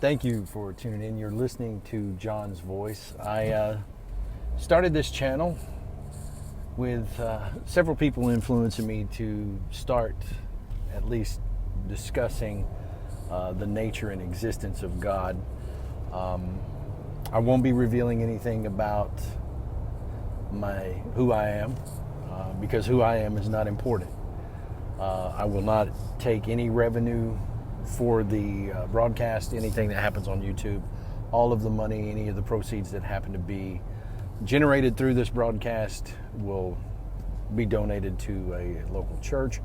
Thank you for tuning in. You're listening to John's Voice. I started this channel with several people influencing me to start at least discussing the nature and existence of God. I won't be revealing anything about who I am because who I am is not important. I will not take any revenue for the broadcast, anything that happens on YouTube. All of the money, any of the proceeds that happen to be generated through this broadcast will be donated to a local church.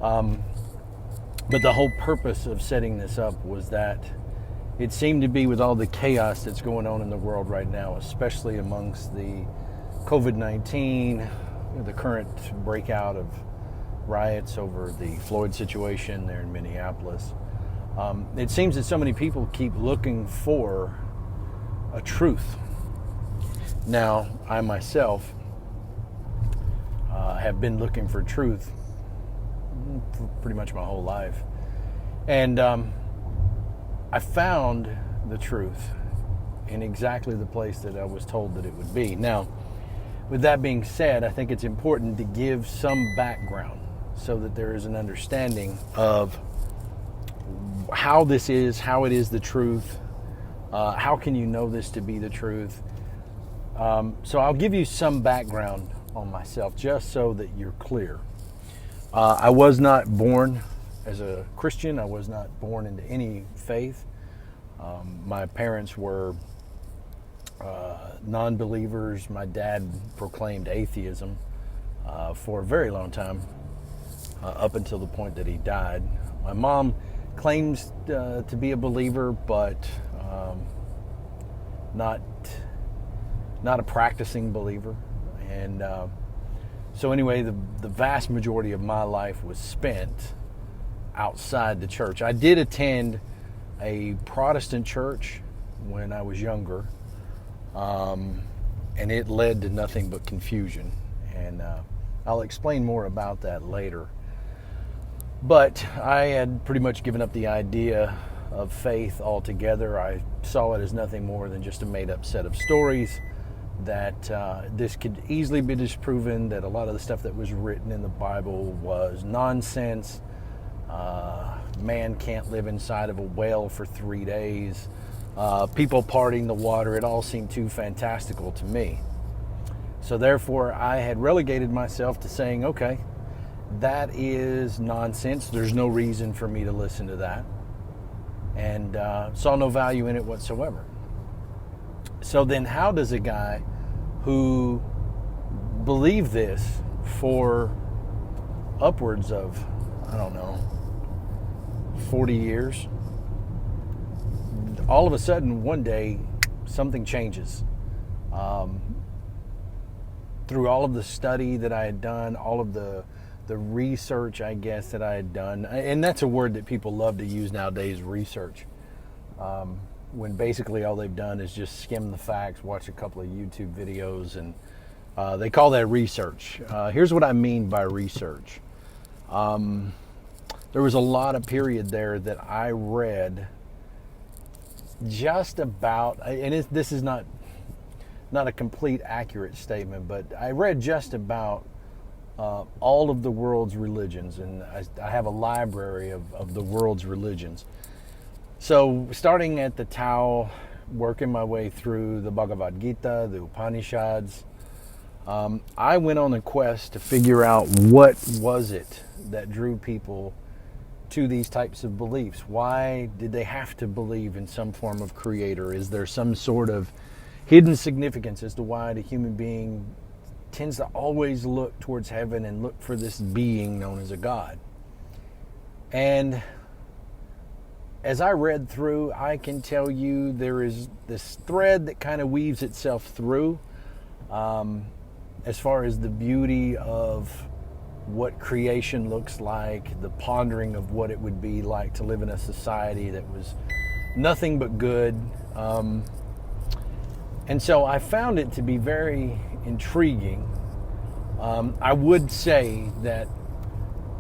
But the whole purpose of setting this up was that it seemed to be, with all the chaos that's going on in the world right now, especially amongst the COVID-19, the current breakout of riots over the Floyd situation there in Minneapolis. It seems that so many people keep looking for a truth. Now, I myself have been looking for truth for pretty much my whole life. And I found the truth in exactly the place that I was told that it would be. Now, with that being said, I think it's important to give some background so that there is an understanding of how this is, how it is the truth, how can you know this to be the truth. So I'll give you some background on myself just so that you're clear. I was not born as a Christian. I was not born into any faith. My parents were non-believers. My dad proclaimed atheism for a very long time. Up until the point that he died. My mom claims to be a believer, but not a practicing believer. And so anyway, the vast majority of my life was spent outside the church. I did attend a Protestant church when I was younger, and it led to nothing but confusion. And I'll explain more about that later. But I had pretty much given up the idea of faith altogether. I saw it as nothing more than just a made-up set of stories, that this could easily be disproven, that a lot of the stuff that was written in the Bible was nonsense. Man can't live inside of a whale for 3 days. People parting the water, it all seemed too fantastical to me. So therefore, I had relegated myself to saying, okay, that is nonsense. There's no reason for me to listen to that. And saw no value in it whatsoever. So then how does a guy who believed this for upwards of, 40 years, all of a sudden one day something changes? Through all of the study that I had done, all of the research, I guess, that I had done, and that's a word that people love to use nowadays, research, when basically all they've done is just skim the facts, watch a couple of YouTube videos, and they call that research. Here's what I mean by research. There was a lot of period there that I read just about, and this is not a complete accurate statement, but I read just about all of the world's religions, and I have a library of the world's religions. So starting at the Tao, working my way through the Bhagavad Gita, the Upanishads, I went on a quest to figure out what was it that drew people to these types of beliefs. Why did they have to believe in some form of creator? Is there some sort of hidden significance as to why the human being tends to always look towards heaven and look for this being known as a God? And as I read through, I can tell you there is this thread that kind of weaves itself through as far as the beauty of what creation looks like, the pondering of what it would be like to live in a society that was nothing but good. And so I found it to be very intriguing. I would say that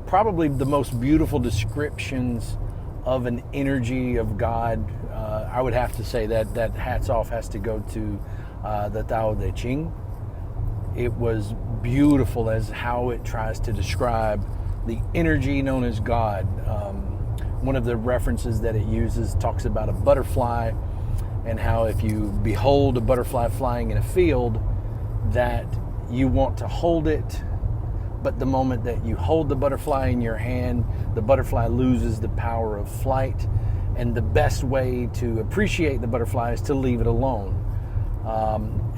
probably the most beautiful descriptions of an energy of God I would have to say that hats off has to go to the Tao Te Ching. It was beautiful as how it tries to describe the energy known as God. One of the references that it uses talks about a butterfly, and how if you behold a butterfly flying in a field, that you want to hold it, but the moment that you hold the butterfly in your hand, the butterfly loses the power of flight, and the best way to appreciate the butterfly is to leave it alone.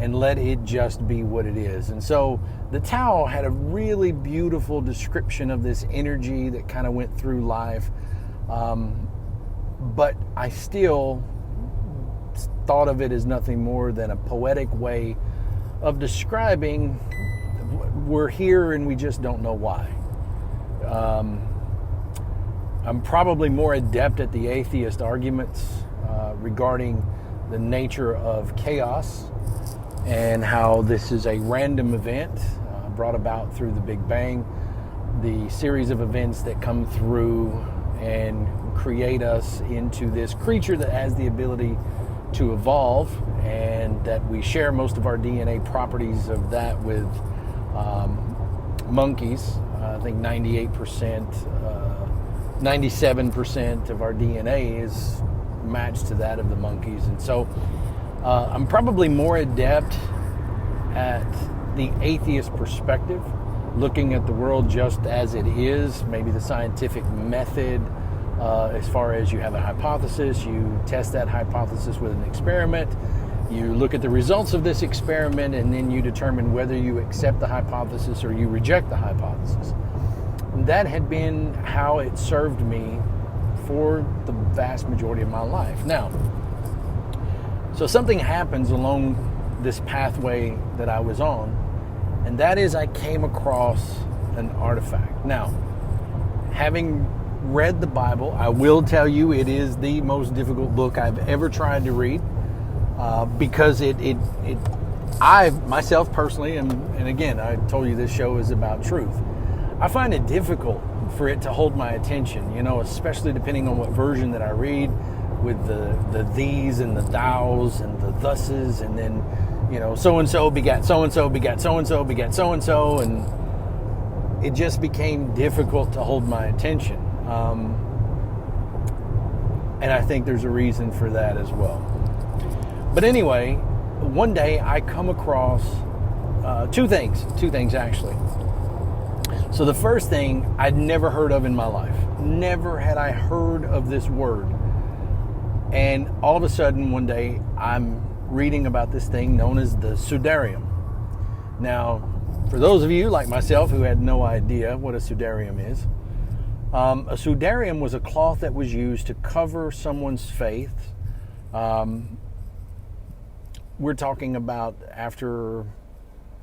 And let it just be what it is. And so the Tao had a really beautiful description of this energy that kind of went through life. But I still thought of it as nothing more than a poetic way of describing we're here and we just don't know why. I'm probably more adept at the atheist arguments regarding the nature of chaos and how this is a random event brought about through the Big Bang, the series of events that come through and create us into this creature that has the ability to evolve, and that we share most of our DNA properties of that with monkeys. I think 98%, 97% of our DNA is matched to that of the monkeys. And so I'm probably more adept at the atheist perspective, looking at the world just as it is, maybe the scientific method, as far as you have a hypothesis, you test that hypothesis with an experiment, you look at the results of this experiment, and then you determine whether you accept the hypothesis or you reject the hypothesis. And that had been how it served me for the vast majority of my life. Now, so something happens along this pathway that I was on, and that is I came across an artifact. Now, having read the Bible, I will tell you it is the most difficult book I've ever tried to read, because I myself personally, and again, I told you this show is about truth, I find it difficult for it to hold my attention, especially depending on what version that I read, with the these and the thous and the thuses, and then, so-and-so begat so-and-so begat so-and-so begat so-and-so, and it just became difficult to hold my attention. And I think there's a reason for that as well. But anyway, one day I come across two things actually. So the first thing I'd never heard of in my life. Never had I heard of this word. And all of a sudden one day I'm reading about this thing known as the Sudarium. Now, for those of you like myself who had no idea what a Sudarium is, a Sudarium was a cloth that was used to cover someone's faith. We're talking about after,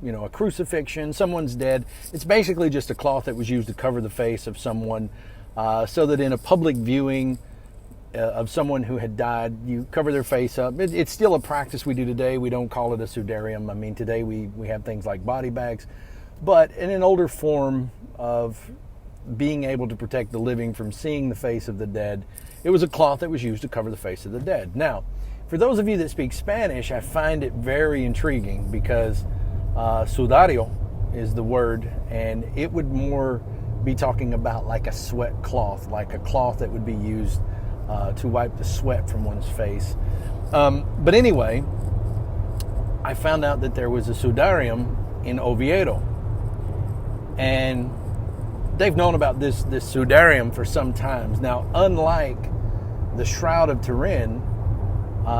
a crucifixion, someone's dead. It's basically just a cloth that was used to cover the face of someone, so that in a public viewing of someone who had died, you cover their face up. It's still a practice we do today. We don't call it a Sudarium. I mean, today we have things like body bags, but in an older form of being able to protect the living from seeing the face of the dead, it was a cloth that was used to cover the face of the dead. Now, for those of you that speak Spanish, I find it very intriguing because sudario is the word, and it would more be talking about like a sweat cloth, like a cloth that would be used to wipe the sweat from one's face. But anyway, I found out that there was a Sudarium in Oviedo, and they've known about this Sudarium for some time. Now, unlike the Shroud of Turin,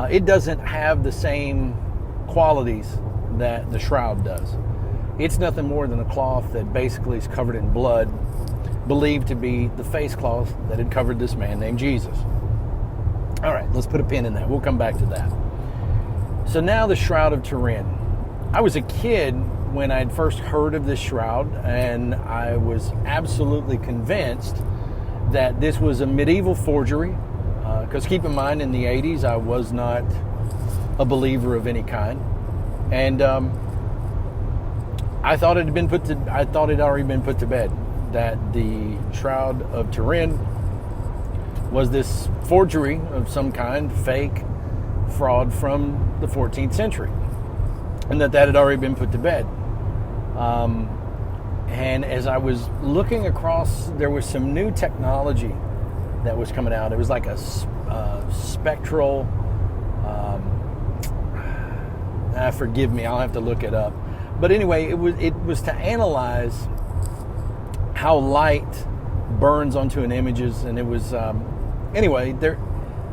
it doesn't have the same qualities that the Shroud does. It's nothing more than a cloth that basically is covered in blood, believed to be the face cloth that had covered this man named Jesus. All right, let's put a pin in that. We'll come back to that. So now the Shroud of Turin. I was a kid when I'd first heard of this shroud, and I was absolutely convinced that this was a medieval forgery, because keep in mind, in the 80s, I was not a believer of any kind. And I thought it had already been put to bed, that the Shroud of Turin was this forgery of some kind, fake, fraud from the 14th century, and that had already been put to bed. And as I was looking across, there was some new technology that was coming out. It was like a spectral, forgive me, I'll have to look it up. But anyway, it was to analyze how light burns onto an images, and it was, anyway,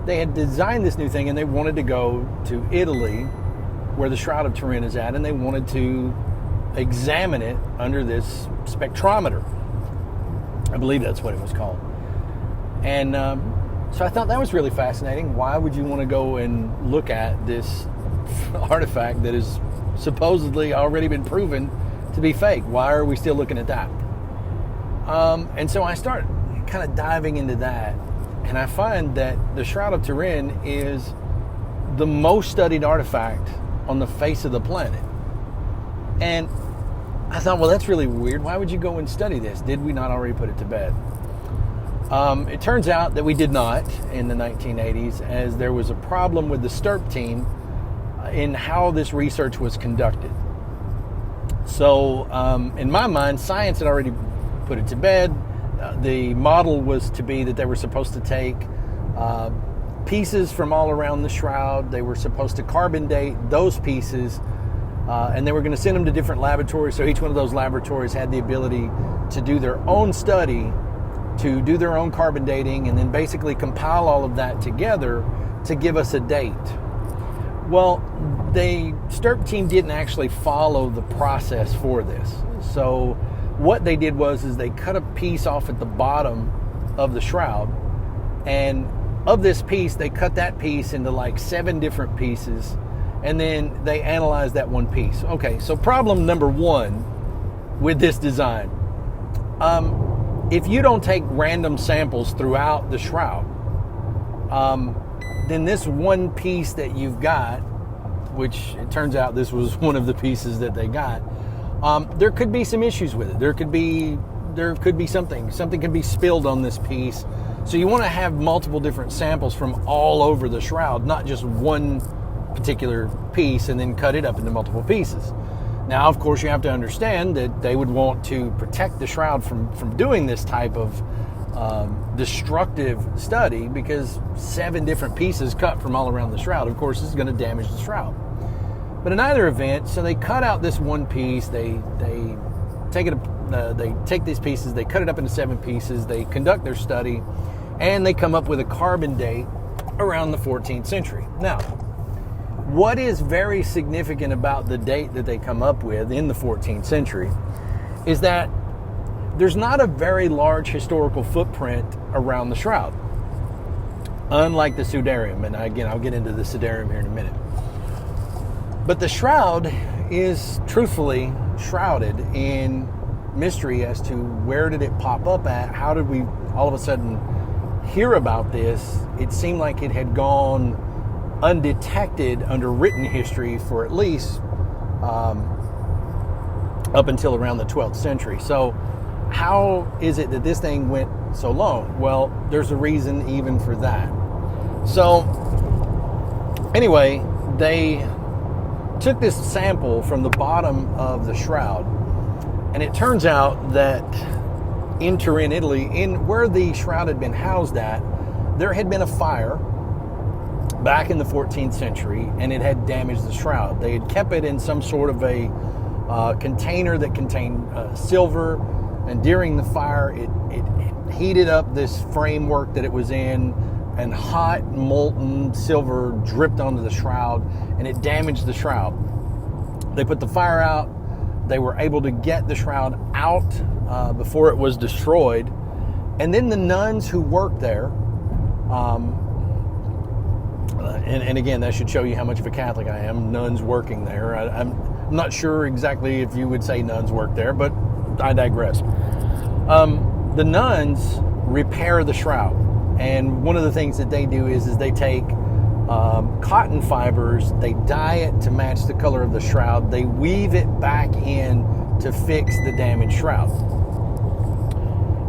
they had designed this new thing, and they wanted to go to Italy, where the Shroud of Turin is at, and they wanted to examine it under this spectrometer. I believe that's what it was called. And so I thought that was really fascinating. Why would you want to go and look at this artifact that has supposedly already been proven to be fake? Why are we still looking at that? And so I start kind of diving into that, and I find that the Shroud of Turin is the most studied artifact on the face of the planet. And I thought, well, that's really weird. Why would you go and study this? Did we not already put it to bed? It turns out that we did not in the 1980s, as there was a problem with the STURP team in how this research was conducted. So in my mind, science had already put it to bed. The model was to be that they were supposed to take pieces from all around the shroud. They were supposed to carbon date those pieces, and they were going to send them to different laboratories. So each one of those laboratories had the ability to do their own study, to do their own carbon dating, and then basically compile all of that together to give us a date. Well, the STURP team didn't actually follow the process for this. So what they did was they cut a piece off at the bottom of the shroud, and of this piece, they cut that piece into like 7 different pieces, and then they analyzed that one piece. Okay, so problem number 1 with this design. If you don't take random samples throughout the shroud, then this one piece that you've got, which it turns out this was one of the pieces that they got, there could be some issues with it. There could be something could be spilled on this piece. So you want to have multiple different samples from all over the shroud, not just one particular piece and then cut it up into multiple pieces. Now, of course, you have to understand that they would want to protect the shroud from doing this type of destructive study, because 7 different pieces cut from all around the shroud, of course, is going to damage the shroud. But in either event, so they cut out this one piece, they take these pieces, they cut it up into 7 pieces, they conduct their study, and they come up with a carbon date around the 14th century. Now, what is very significant about the date that they come up with in the 14th century is that there's not a very large historical footprint around the shroud, unlike the Sudarium. And again, I'll get into the Sudarium here in a minute. But the shroud is truthfully shrouded in mystery as to where did it pop up at? How did we all of a sudden hear about this? It seemed like it had gone undetected under written history for at least up until around the 12th century. So how is it that this thing went so long? Well, there's a reason even for that. So anyway, they took this sample from the bottom of the shroud, and it turns out that in Turin, Italy, in where the shroud had been housed at, there had been a fire back in the 14th century, and it had damaged the shroud. They had kept it in some sort of a container that contained silver, and during the fire, it heated up this framework that it was in, and hot molten silver dripped onto the shroud, and it damaged the shroud. They put the fire out. They were able to get the shroud out before it was destroyed, and then the nuns who worked there, and again, that should show you how much of a Catholic I am, nuns working there. I'm not sure exactly if you would say nuns work there, but I digress. The nuns repair the shroud, and one of the things that they do is they take cotton fibers, they dye it to match the color of the shroud, they weave it back in to fix the damaged shroud.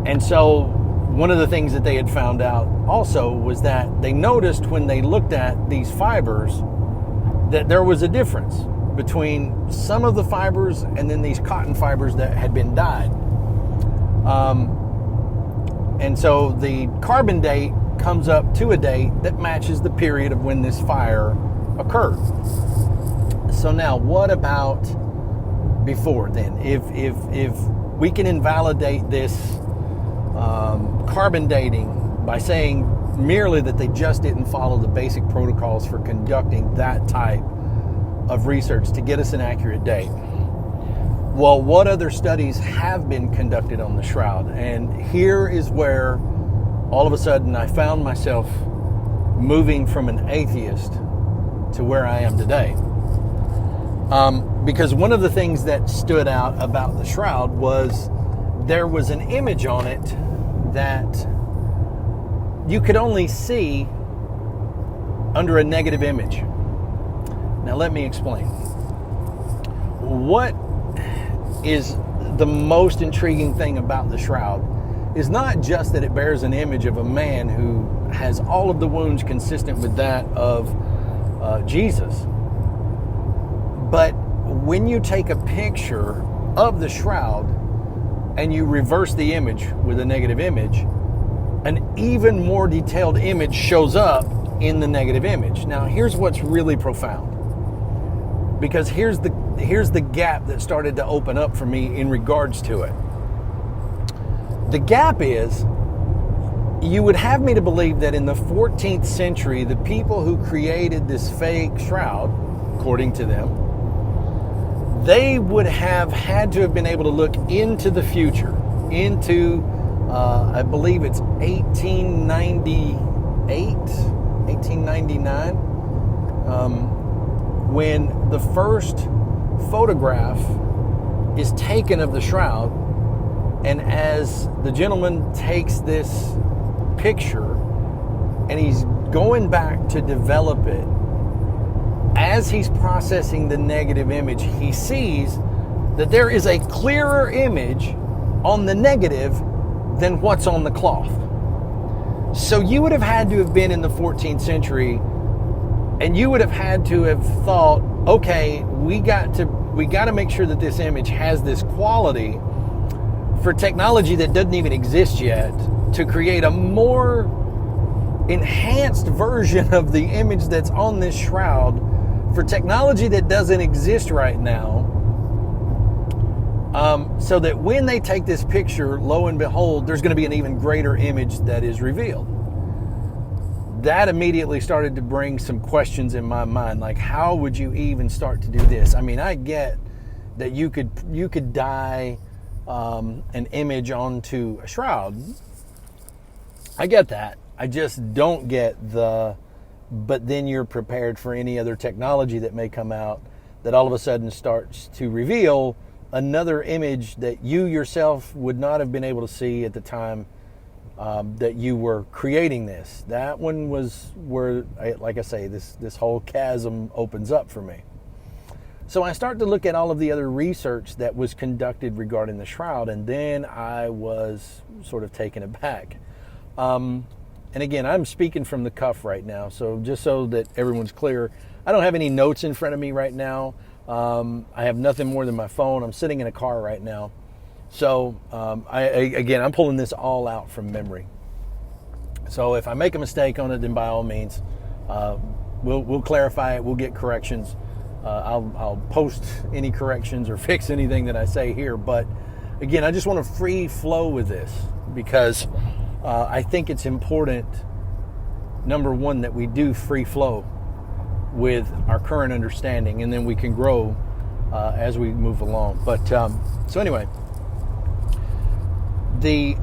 And so one of the things that they had found out also was that they noticed when they looked at these fibers that there was a difference between some of the fibers and then these cotton fibers that had been dyed. And so the carbon date comes up to a date that matches the period of when this fire occurred. So now, what about before then? If we can invalidate this carbon dating by saying merely that they just didn't follow the basic protocols for conducting that type of research to get us an accurate date. Well, what other studies have been conducted on the Shroud? And here is where all of a sudden I found myself moving from an atheist to where I am today. Because one of the things that stood out about the Shroud was there was an image on it that you could only see under a negative image. Now let me explain. What is the most intriguing thing about the Shroud is not just that it bears an image of a man who has all of the wounds consistent with that of Jesus, but when you take a picture of the Shroud and you reverse the image with a negative image, an even more detailed image shows up in the negative image. Now here's what's really profound, because here's the gap that started to open up for me in regards to it. The gap is, you would have me to believe that in the 14th century, the people who created this fake shroud, according to them, they would have had to have been able to look into the future, into, I believe it's 1898, 1899, when the first photograph is taken of the shroud, and as the gentleman takes this picture and he's going back to develop it, as he's processing the negative image, he sees that there is a clearer image on the negative than what's on the cloth. So you would have had to have been in the 14th century, and you would have had to have thought, okay, we got to make sure that this image has this quality for technology that doesn't even exist yet, to create a more enhanced version of the image that's on this shroud for technology that doesn't exist right now, so that when they take this picture, lo and behold, there's going to be an even greater image that is revealed. That immediately started to bring some questions in my mind, like, how would you even start to do this? I mean, I get that you could dye an image onto a shroud. I get that. I just don't get but then you're prepared for any other technology that may come out that all of a sudden starts to reveal another image that you yourself would not have been able to see at the time that you were creating this. That one was where, like I say, this whole chasm opens up for me. So I start to look at all of the other research that was conducted regarding the shroud, and then I was sort of taken aback. And again, I'm speaking from the cuff right now, so just so that everyone's clear, I don't have any notes in front of me right now. I have nothing more than my phone. I'm sitting in a car right now. So I'm pulling this all out from memory. So if I make a mistake on it, then by all means, we'll clarify it. We'll get corrections. I'll post any corrections or fix anything that I say here. But again, I just want to free flow with this, because I think it's important, number one, that we do free flow with our current understanding, and then we can grow as we move along. But so anyway, the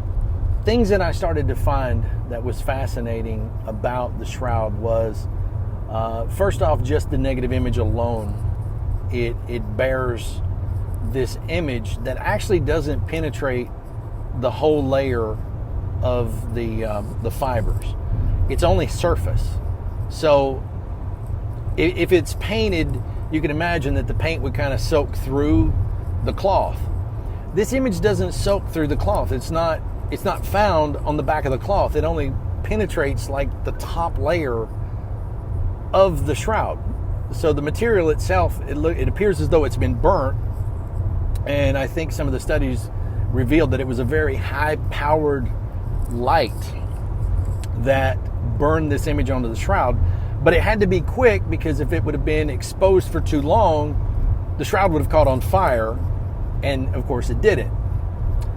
things that I started to find that was fascinating about the shroud was, first off, just the negative image alone. It bears this image that actually doesn't penetrate the whole layer of the fibers. It's only surface. So if it's painted, you can imagine that the paint would kind of soak through the cloth. This image doesn't soak through the cloth. It's not found on the back of the cloth. It only penetrates like the top layer of the shroud. So the material itself, it appears as though it's been burnt. And I think some of the studies revealed that it was a very high-powered light that burned this image onto the shroud. But it had to be quick, because if it would have been exposed for too long, the shroud would have caught on fire. And of course it didn't.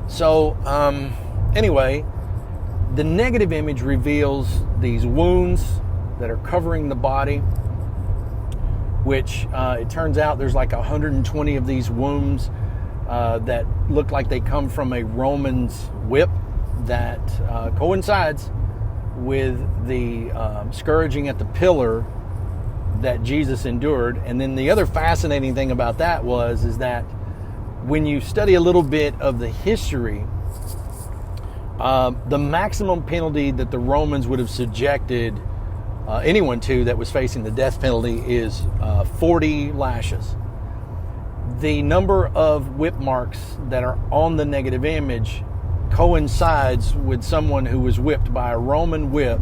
So anyway, the negative image reveals these wounds that are covering the body, which it turns out there's like 120 of these wounds that look like they come from a Roman's whip that coincides with the scourging at the pillar that Jesus endured. And then the other fascinating thing about that is that when you study a little bit of the history, the maximum penalty that the Romans would have subjected anyone to that was facing the death penalty is 40 lashes. The number of whip marks that are on the negative image coincides with someone who was whipped by a Roman whip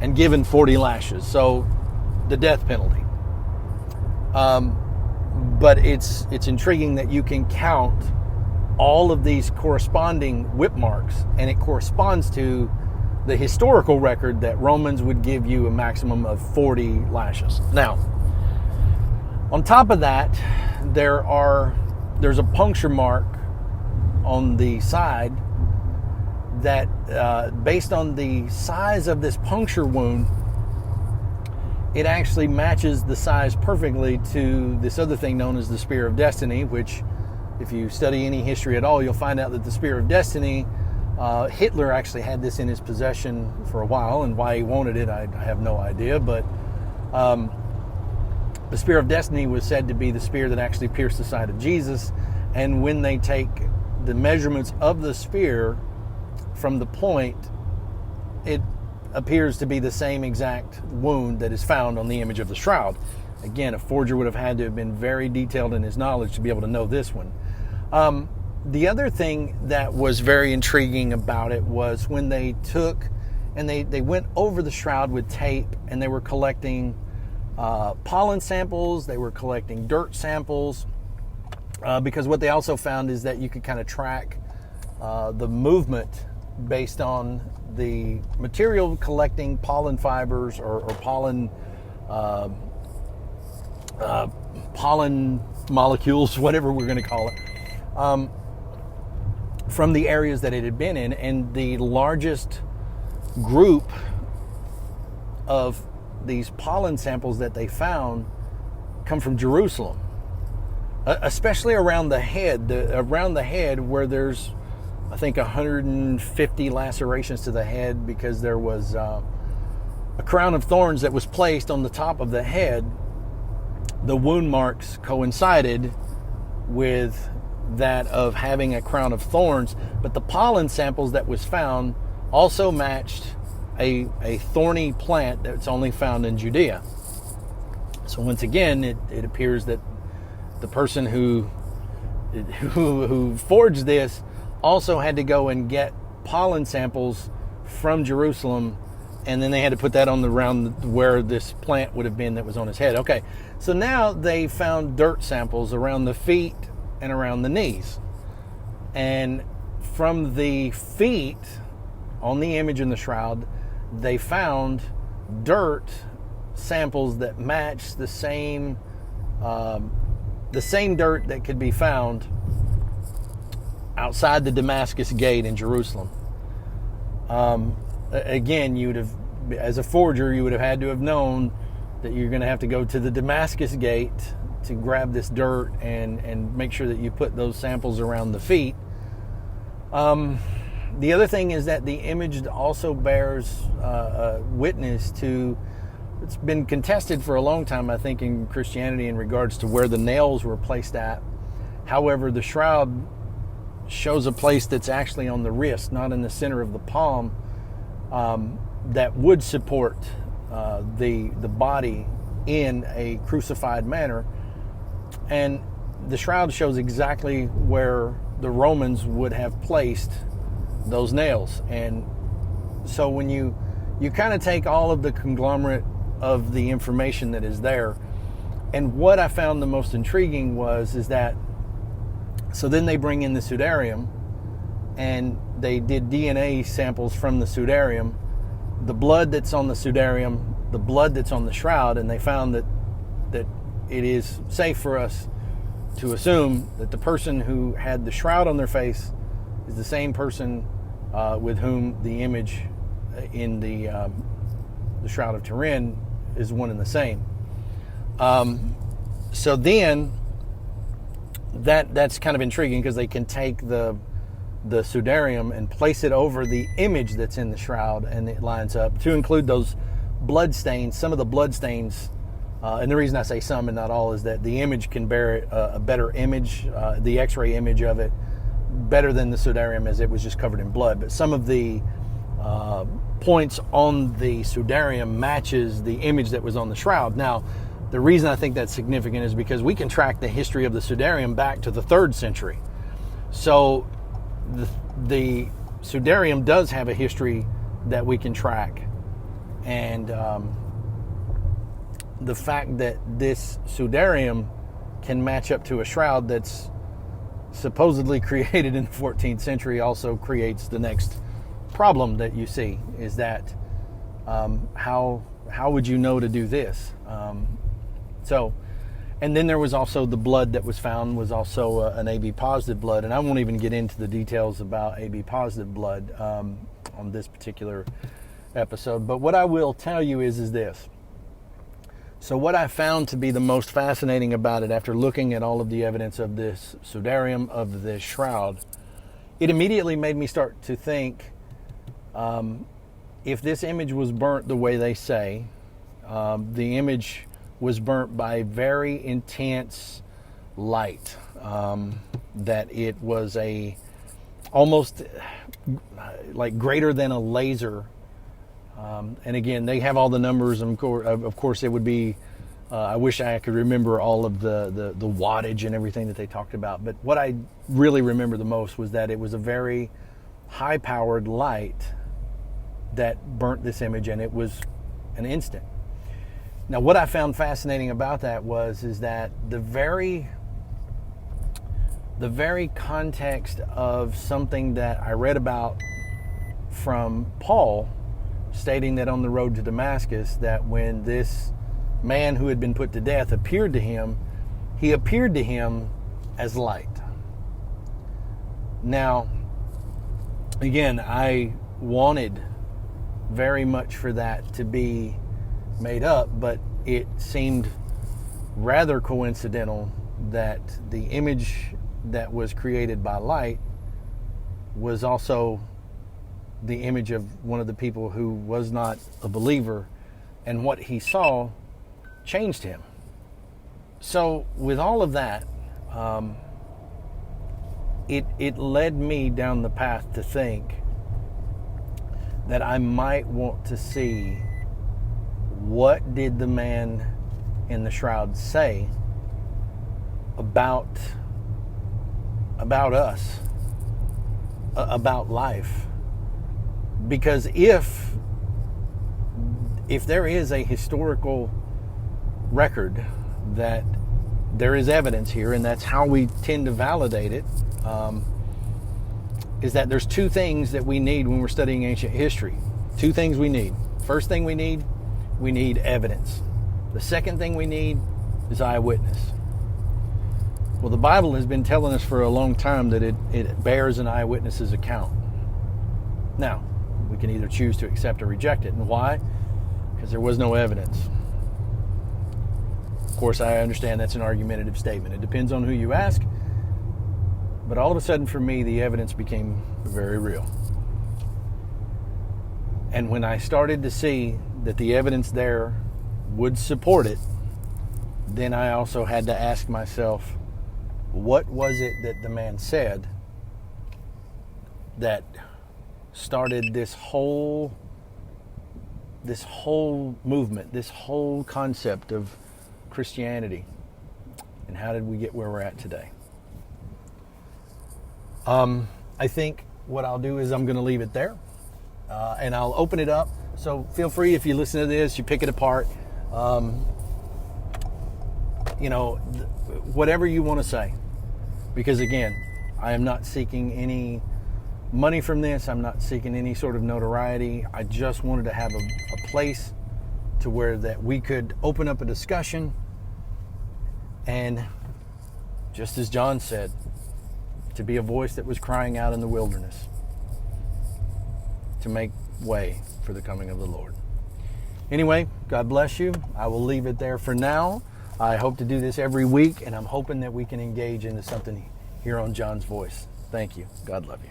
and given 40 lashes. So the death penalty. But it's intriguing that you can count all of these corresponding whip marks, and it corresponds to the historical record that Romans would give you a maximum of 40 lashes. Now, on top of that, there's a puncture mark on the side that, based on the size of this puncture wound, it actually matches the size perfectly to this other thing known as the Spear of Destiny, which, if you study any history at all, you'll find out that the Spear of Destiny, Hitler actually had this in his possession for a while, and why he wanted it, I have no idea, but the Spear of Destiny was said to be the spear that actually pierced the side of Jesus. And when they take the measurements of the spear from the point, it appears to be the same exact wound that is found on the image of the shroud. Again, a forger would have had to have been very detailed in his knowledge to be able to know this one. The other thing that was very intriguing about it was when they took and they went over the shroud with tape, and they were collecting pollen samples, they were collecting dirt samples, because what they also found is that you could kind of track the movement based on the material collecting pollen fibers or pollen molecules, whatever we're going to call it, from the areas that it had been in. And the largest group of these pollen samples that they found come from Jerusalem, especially around the head, where there's, I think, 150 lacerations to the head, because there was a crown of thorns that was placed on the top of the head. The wound marks coincided with that of having a crown of thorns, but the pollen samples that was found also matched a thorny plant that's only found in Judea. So once again, it appears that the person who forged this also had to go and get pollen samples from Jerusalem, and then they had to put that on the round where this plant would have been that was on his head. Okay, so now they found dirt samples around the feet and around the knees. And from the feet, on the image in the shroud, they found dirt samples that matched the same dirt that could be found outside the Damascus Gate in Jerusalem. Again, you would have, as a forger, you would have had to have known that you're going to have to go to the Damascus Gate to grab this dirt and make sure that you put those samples around the feet. The other thing is that the image also bears witness to, it's been contested for a long time, I think, in Christianity in regards to where the nails were placed at. However, the shroud shows a place that's actually on the wrist, not in the center of the palm, that would support the body in a crucified manner. And the shroud shows exactly where the Romans would have placed those nails. And so when you you kind of take all of the conglomerate of the information that is there. And what I found the most intriguing is that, so then they bring in the Sudarium, and they did DNA samples from the Sudarium, the blood that's on the Sudarium, the blood that's on the shroud, and they found that it is safe for us to assume that the person who had the shroud on their face is the same person with whom the image in the Shroud of Turin is one and the same. So then that's kind of intriguing, because they can take the Sudarium and place it over the image that's in the shroud, and it lines up to include those blood stains. Some of the blood stains, and the reason I say some and not all is that the image can bear a better image, the X-ray image of it, better than the Sudarium, as it was just covered in blood. But some of the points on the Sudarium matches the image that was on the shroud. Now, the reason I think that's significant is because we can track the history of the Sudarium back to the 3rd century. So the Sudarium does have a history that we can track. And the fact that this Sudarium can match up to a shroud that's supposedly created in the 14th century also creates the next problem that you see, is that how would you know to do this? And then there was also the blood that was found was also an AB positive blood, and I won't even get into the details about AB positive blood on this particular episode. But what I will tell you is this. So what I found to be the most fascinating about it, after looking at all of the evidence of this Sudarium, of this shroud, it immediately made me start to think, if this image was burnt the way they say, the image was burnt by very intense light, that it was almost like greater than a laser. And again, they have all the numbers. Of course, it would be, I wish I could remember all of the wattage and everything that they talked about. But what I really remember the most was that it was a very high-powered light that burnt this image, and it was an instant. Now, what I found fascinating about that is that the very context of something that I read about from Paul, stating that on the road to Damascus, that when this man who had been put to death appeared to him, he appeared to him as light. Now, again, I wanted very much for that to be made up, but it seemed rather coincidental that the image that was created by light was also the image of one of the people who was not a believer, and what he saw changed him. So with all of that, it led me down the path to think that I might want to see, what did the man in the shroud say about us, about life? Because if there is a historical record that there is evidence here, and that's how we tend to validate it, is that there's two things that we need when we're studying ancient history. Two things we need. First thing we need evidence. The second thing we need is eyewitness. Well, the Bible has been telling us for a long time that it bears an eyewitness's account. Now, we can either choose to accept or reject it. And why? Because there was no evidence. Of course, I understand that's an argumentative statement. It depends on who you ask. But all of a sudden, for me, the evidence became very real. And when I started to see that the evidence there would support it, then I also had to ask myself, what was it that the man said that started this whole movement, this whole concept of Christianity? And how did we get where we're at today? I think what I'll do is I'm going to leave it there, and I'll open it up So feel free, if you listen to this, you pick it apart, whatever you want to say. Because again, I am not seeking any money from this. I'm not seeking any sort of notoriety. I just wanted to have a place to where that we could open up a discussion, and just as John said, to be a voice that was crying out in the wilderness to make way for the coming of the Lord. Anyway, God bless you. I will leave it there for now. I hope to do this every week, and I'm hoping that we can engage into something here on John's Voice. Thank you. God love you.